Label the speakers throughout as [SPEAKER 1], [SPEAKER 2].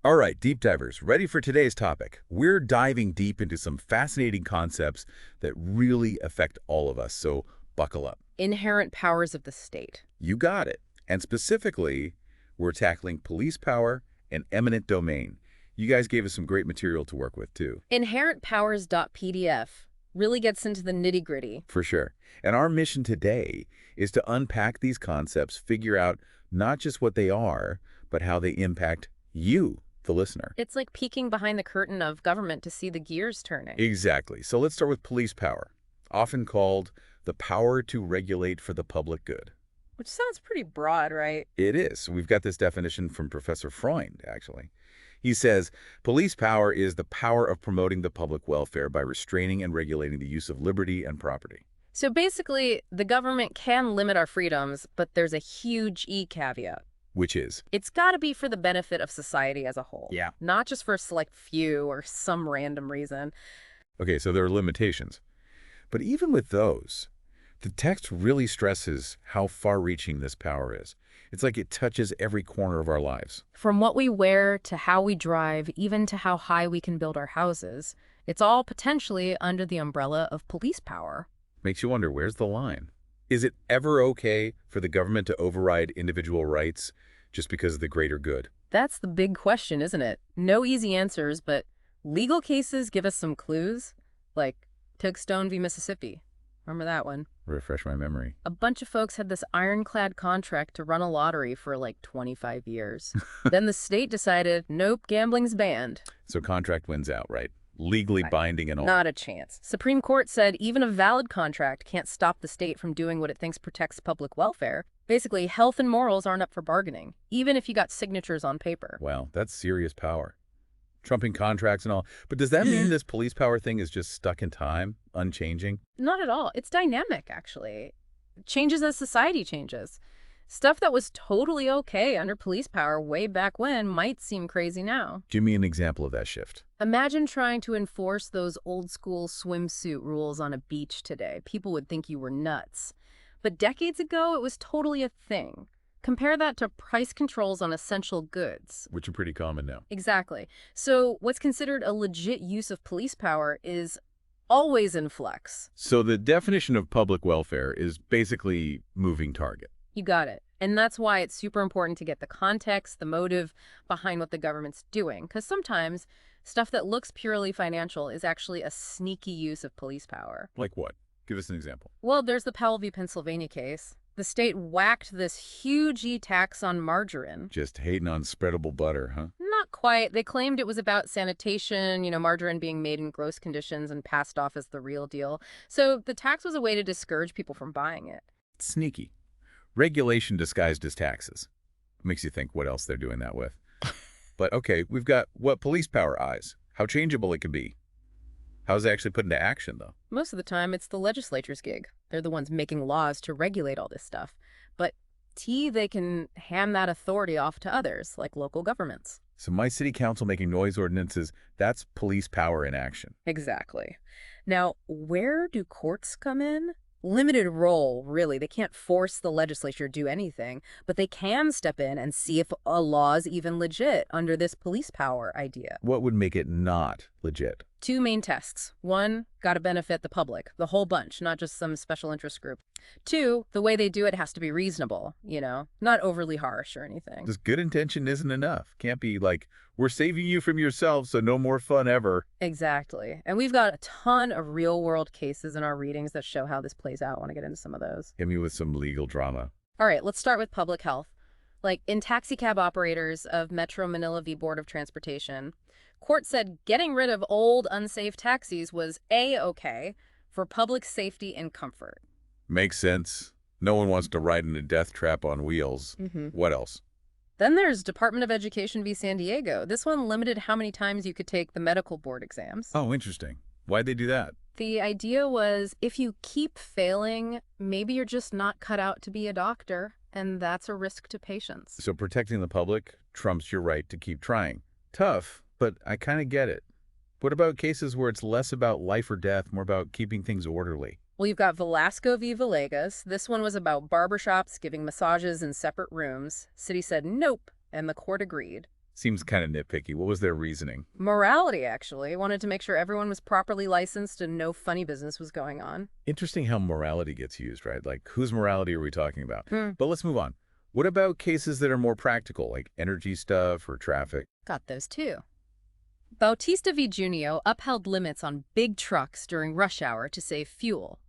[SPEAKER 1] All right, deep divers, ready for today's topic. We're diving deep into some fascinating concepts that really affect all of us, so buckle up.
[SPEAKER 2] Inherent powers of the state.
[SPEAKER 1] You got it. And specifically, we're tackling police power and eminent domain. You guys gave us some great material to work with, too.
[SPEAKER 2] Inherentpowers.pdf really gets into the nitty-gritty.
[SPEAKER 1] For sure. And our mission today is to unpack these concepts, figure out not just what they are, but how they impact you, the listener.
[SPEAKER 2] It's like peeking behind the curtain of government to see the gears turning.
[SPEAKER 1] Exactly. So let's start with police power, often called the power to regulate for the public good.
[SPEAKER 2] Which sounds pretty broad, right?
[SPEAKER 1] It is. We've got this definition from Professor Freund, actually. He says, police power is the power of promoting the public welfare by restraining and regulating the use of liberty and property.
[SPEAKER 2] So basically, the government can limit our freedoms, but there's a huge caveat.
[SPEAKER 1] Which is?
[SPEAKER 2] It's got to be for the benefit of society as a whole.
[SPEAKER 1] Yeah.
[SPEAKER 2] Not just for a select few or some random reason.
[SPEAKER 1] Okay, so there are limitations. But even with those, the text really stresses how far-reaching this power is. It's like it touches every corner of our lives.
[SPEAKER 2] From what we wear to how we drive, even to how high we can build our houses, it's all potentially under the umbrella of police power.
[SPEAKER 1] Makes you wonder, where's the line? Is it ever okay for the government to override individual rights just because of the greater good?
[SPEAKER 2] That's the big question, isn't it? No easy answers, but legal cases give us some clues, like Tugstone v. Mississippi. Remember that one?
[SPEAKER 1] Refresh my memory.
[SPEAKER 2] A bunch of folks had this ironclad contract to run a lottery for like 25 years. Then the state decided, nope, gambling's banned.
[SPEAKER 1] So contract wins out, right? Legally binding and all.
[SPEAKER 2] Not a chance. Supreme Court said even a valid contract can't stop the state from doing what it thinks protects public welfare. Basically, health and morals aren't up for bargaining, even if you got signatures on paper.
[SPEAKER 1] Wow, that's serious power. Trumping contracts and all. But does that mean this police power thing is just stuck in time, unchanging?
[SPEAKER 2] Not at all. It's dynamic, actually. It changes as society changes. Stuff that was totally okay under police power way back when might seem crazy now.
[SPEAKER 1] Give me an example of that shift.
[SPEAKER 2] Imagine trying to enforce those old-school swimsuit rules on a beach today. People would think you were nuts. But decades ago, it was totally a thing. Compare that to price controls on essential goods.
[SPEAKER 1] Which are pretty common now.
[SPEAKER 2] Exactly. So what's considered a legit use of police power is always in flux.
[SPEAKER 1] So the definition of public welfare is basically moving target.
[SPEAKER 2] You got it. And that's why it's super important to get the context, the motive behind what the government's doing. Because sometimes stuff that looks purely financial is actually a sneaky use of police power.
[SPEAKER 1] Like what? Give us an example.
[SPEAKER 2] Well, there's the Powell v. Pennsylvania case. The state whacked this huge tax on margarine.
[SPEAKER 1] Just hating on spreadable butter, huh?
[SPEAKER 2] Not quite. They claimed it was about sanitation, margarine being made in gross conditions and passed off as the real deal. So the tax was a way to discourage people from buying it.
[SPEAKER 1] Sneaky. Regulation disguised as taxes. Makes you think what else they're doing that with. But okay, we've got what police power eyes. How changeable it can be. How's it actually put into action, though?
[SPEAKER 2] Most of the time, it's the legislature's gig. They're the ones making laws to regulate all this stuff. But they can hand that authority off to others, like local governments.
[SPEAKER 1] So my city council making noise ordinances, that's police power in action.
[SPEAKER 2] Exactly. Now, where do courts come in? Limited role, really. They can't force the legislature to do anything, but they can step in and see if a law is even legit under this police power idea.
[SPEAKER 1] What would make it not legit?
[SPEAKER 2] Two main tests. One, gotta benefit the public, the whole bunch, not just some special interest group. Two, the way they do it has to be reasonable, not overly harsh or anything.
[SPEAKER 1] Just good intention isn't enough. Can't be like, we're saving you from yourself, so no more fun ever.
[SPEAKER 2] Exactly. And we've got a ton of real-world cases in our readings that show how this plays out. I want to get into some of those.
[SPEAKER 1] Hit me with some legal drama.
[SPEAKER 2] All right, let's start with public health. Like in taxi cab operators of Metro Manila v. Board of Transportation, court said getting rid of old, unsafe taxis was A-okay for public safety and comfort.
[SPEAKER 1] Makes sense. No one wants to ride in a death trap on wheels. What else?
[SPEAKER 2] Then there's Department of Education v. San Diego. This one limited how many times you could take the medical board exams.
[SPEAKER 1] Oh, interesting. Why'd they do that?
[SPEAKER 2] The idea was if you keep failing, maybe you're just not cut out to be a doctor, and that's a risk to patients.
[SPEAKER 1] So protecting the public trumps your right to keep trying. Tough, but I kind of get it. What about cases where it's less about life or death, more about keeping things orderly?
[SPEAKER 2] Well, you've got Velasco v. Villegas. This one was about barbershops giving massages in separate rooms. City said nope, and the court agreed.
[SPEAKER 1] Seems kind of nitpicky. What was their reasoning?
[SPEAKER 2] Morality, actually. Wanted to make sure everyone was properly licensed and no funny business was going on.
[SPEAKER 1] Interesting how morality gets used, right? Like, whose morality are we talking about?
[SPEAKER 2] Hmm.
[SPEAKER 1] But let's move on. What about cases that are more practical, like energy stuff or traffic?
[SPEAKER 2] Got those too. Bautista v. Junio upheld limits on big trucks during rush hour to save fuel.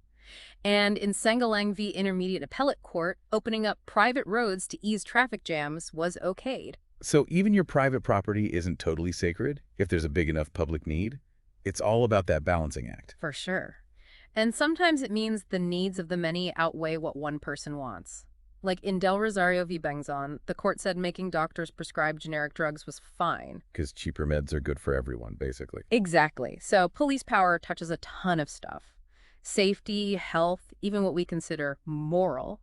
[SPEAKER 2] And in Sengalang v. Intermediate Appellate Court, opening up private roads to ease traffic jams was okayed.
[SPEAKER 1] So even your private property isn't totally sacred if there's a big enough public need? It's all about that balancing act.
[SPEAKER 2] For sure. And sometimes it means the needs of the many outweigh what one person wants. Like in Del Rosario v. Bengzon, the court said making doctors prescribe generic drugs was fine.
[SPEAKER 1] Because cheaper meds are good for everyone, basically.
[SPEAKER 2] Exactly. So police power touches a ton of stuff. Safety, health, even what we consider moral.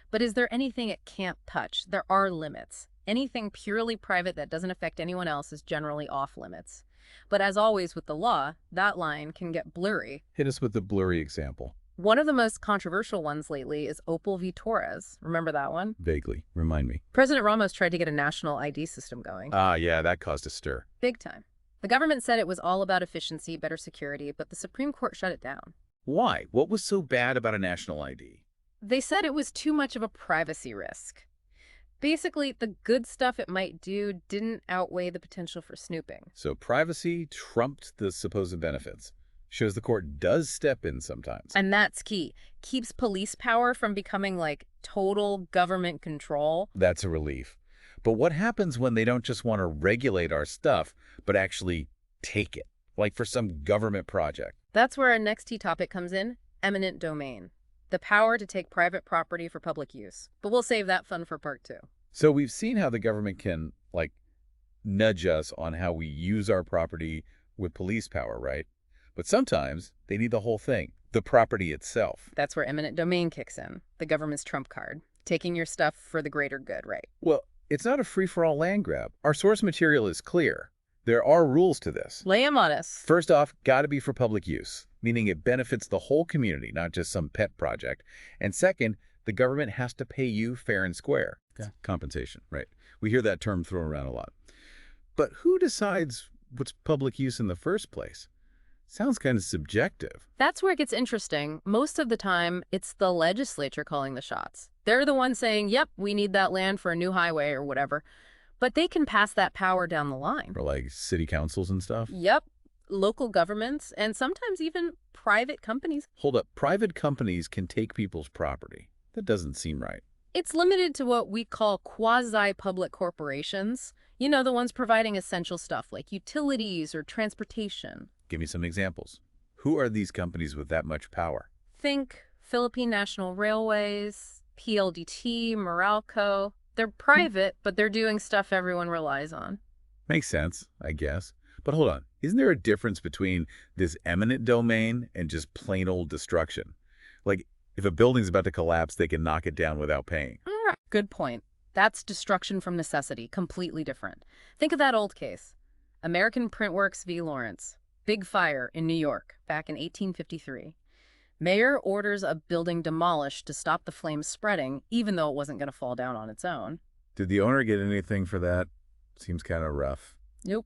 [SPEAKER 2] But is there anything it can't touch? There are limits. Anything purely private that doesn't affect anyone else is generally off limits. But as always with the law, that line can get blurry.
[SPEAKER 1] Hit us with the blurry example.
[SPEAKER 2] One of the most controversial ones lately is Opal v. Torres. Remember that one?
[SPEAKER 1] Vaguely. Remind me.
[SPEAKER 2] President Ramos tried to get a national ID system going.
[SPEAKER 1] Ah, yeah, that caused a stir.
[SPEAKER 2] Big time. The government said it was all about efficiency, better security, but the Supreme Court shut it down.
[SPEAKER 1] Why? What was so bad about a national ID?
[SPEAKER 2] They said it was too much of a privacy risk. Basically, the good stuff it might do didn't outweigh the potential for snooping.
[SPEAKER 1] So privacy trumped the supposed benefits. Shows the court does step in sometimes.
[SPEAKER 2] And that's key. Keeps police power from becoming like total government control.
[SPEAKER 1] That's a relief. But what happens when they don't just want to regulate our stuff, but actually take it? Like for some government project.
[SPEAKER 2] That's where our next key topic comes in, eminent domain. The power to take private property for public use. But we'll save that fun for part 2.
[SPEAKER 1] So we've seen how the government can, like, nudge us on how we use our property with police power, right? But sometimes they need the whole thing, the property itself.
[SPEAKER 2] That's where eminent domain kicks in, the government's trump card. Taking your stuff for the greater good, right?
[SPEAKER 1] Well, it's not a free-for-all land grab. Our source material is clear. There are rules to this.
[SPEAKER 2] Lay 'em on us.
[SPEAKER 1] First off, got to be for public use, meaning it benefits the whole community, not just some pet project. And second, the government has to pay you fair and square.
[SPEAKER 2] Okay.
[SPEAKER 1] Compensation, right? We hear that term thrown around a lot. But who decides what's public use in the first place? Sounds kind of subjective.
[SPEAKER 2] That's where it gets interesting. Most of the time, it's the legislature calling the shots. They're the ones saying, yep, we need that land for a new highway or whatever. But they can pass that power down the line.
[SPEAKER 1] For like city councils and stuff?
[SPEAKER 2] Yep. Local governments and sometimes even private companies.
[SPEAKER 1] Hold up. Private companies can take people's property. That doesn't seem right.
[SPEAKER 2] It's limited to what we call quasi-public corporations. You know, the ones providing essential stuff like utilities or transportation.
[SPEAKER 1] Give me some examples. Who are these companies with that much power?
[SPEAKER 2] Think Philippine National Railways, PLDT, Meralco. They're private, but they're doing stuff everyone relies on.
[SPEAKER 1] Makes sense, I guess. But hold on. Isn't there a difference between this eminent domain and just plain old destruction? Like, if a building's about to collapse, they can knock it down without paying.
[SPEAKER 2] Good point. That's destruction from necessity, completely different. Think of that old case. American Printworks v. Lawrence. Big fire in New York, back in 1853. Mayor orders a building demolished to stop the flames spreading, even though it wasn't going to fall down on its own.
[SPEAKER 1] Did the owner get anything for that? Seems kind of rough.
[SPEAKER 2] Nope.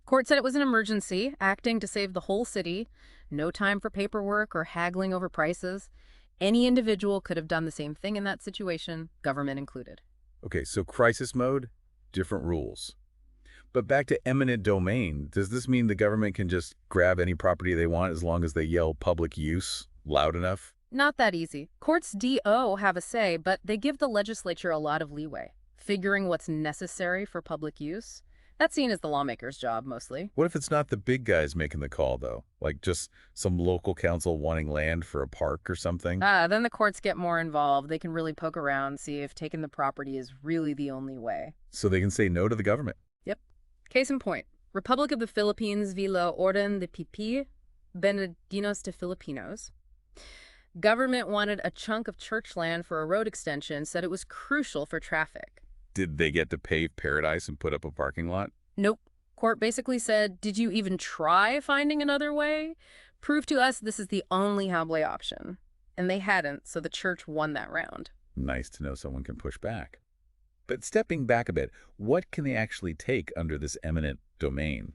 [SPEAKER 2] Court said it was an emergency, acting to save the whole city. No time for paperwork or haggling over prices. Any individual could have done the same thing in that situation, government included.
[SPEAKER 1] Okay, so crisis mode, different rules. But back to eminent domain, does this mean the government can just grab any property they want as long as they yell public use loud enough?
[SPEAKER 2] Not that easy. Courts do have a say, but they give the legislature a lot of leeway, figuring what's necessary for public use. That's seen as the lawmaker's job, mostly.
[SPEAKER 1] What if it's not the big guys making the call, though? Like just some local council wanting land for a park or something?
[SPEAKER 2] Then the courts get more involved. They can really poke around, see if taking the property is really the only way.
[SPEAKER 1] So they can say no to the government.
[SPEAKER 2] Yep. Case in point, Republic of the Philippines v. La Orden de Pipi, Benedinos de Filipinos. Government wanted a chunk of church land for a road extension, said it was crucial for traffic.
[SPEAKER 1] Did they get to pave paradise and put up a parking lot?
[SPEAKER 2] Nope. Court basically said, did you even try finding another way? Prove to us this is the only Hable option. And they hadn't, so the church won that round.
[SPEAKER 1] Nice to know someone can push back. But stepping back a bit, what can they actually take under this eminent domain?